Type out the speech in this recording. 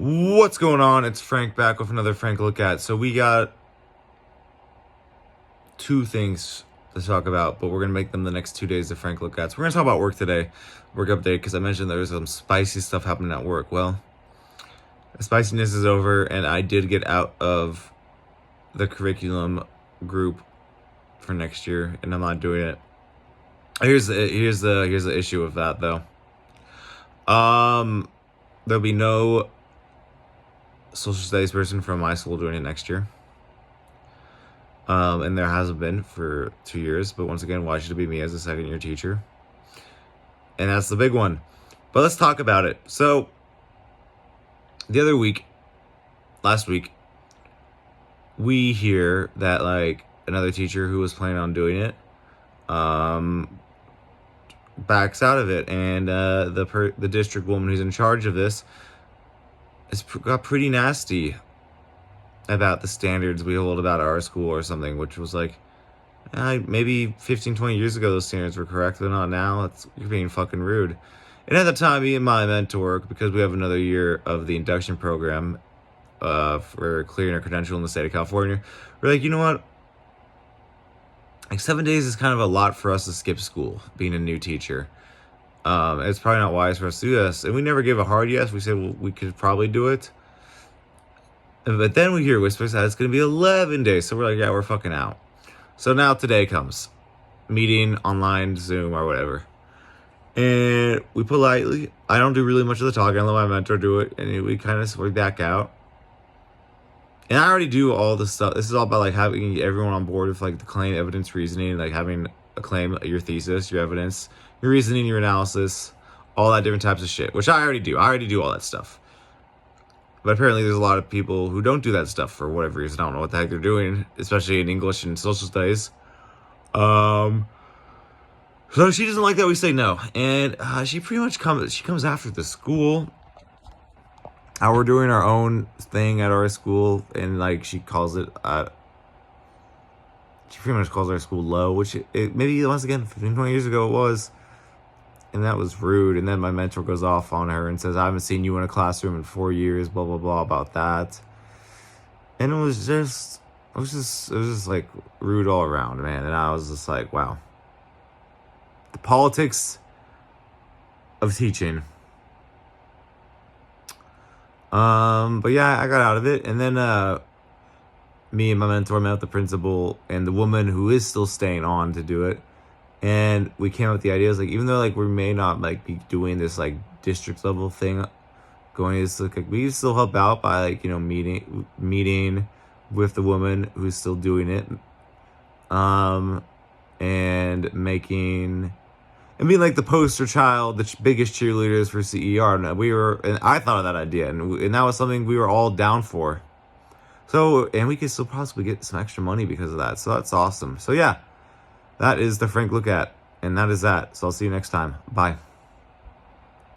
What's going on? It's Frank back with another Frank Look At. So we got two things to talk about, but we're going to make them the next 2 days of Frank Look At. So we're going to talk about work today, work update, because I mentioned there was some spicy stuff happening at work. Well, the spiciness is over, and I did get out of the curriculum group for next year, and I'm not doing it. Here's the issue with that, though. There'll be no social studies person from my school doing it next year. And there hasn't been for 2 years, but once again, why should it be me as a second year teacher? And that's the big one. But let's talk about it. So last week, we hear that like another teacher who was planning on doing it, backs out of it, and the district woman who's in charge of this got pretty nasty about the standards we hold about our school or something, which was like, maybe 15, 20 years ago those standards were correct, but not now. You're being fucking rude. And at the time, me and my mentor, because we have another year of the induction program for clearing our credential in the state of California, we're like, you know what? Like 7 days is kind of a lot for us to skip school, being a new teacher. It's probably not wise for us to do this. And we never gave a hard yes. We said, well, we could probably do it. But then we hear whispers that it's going to be 11 days. So we're like, yeah, we're fucking out. So now today comes. Meeting, online, Zoom, or whatever. And we politely, I don't do really much of the talking. I let my mentor do it. And we kind of back out. And I already do all this stuff. This is all about like having everyone on board with like the claim, evidence, reasoning, like having a claim, your thesis, your evidence, your reasoning, your analysis, all that different types of shit, which I already do. I already do all that stuff. But apparently there's a lot of people who don't do that stuff for whatever reason. I don't know what the heck they're doing, especially in English and social studies. So she doesn't like that we say no. And she pretty much comes after the school. How we're doing our own thing at our school, and like she calls it, she pretty much calls our school low, which maybe once again 15, 20 years ago it was, and that was rude. And then my mentor goes off on her and says, I haven't seen you in a classroom in 4 years, blah blah blah about that. And it was just like rude all around, man. And I was just like, wow, the politics of teaching. But yeah, I got out of it, and then me and my mentor met with the principal and the woman who is still staying on to do it, and we came up with the ideas like, even though like we may not like be doing this like district level thing, going to this, like we still help out by like, you know, meeting with the woman who's still doing it, and making. And being like the poster child, the biggest cheerleaders for CER. And I thought of that idea, and that was something we were all down for. So, and we could still possibly get some extra money because of that. So that's awesome. So yeah, that is the Frank Look At, and that is that. So I'll see you next time. Bye.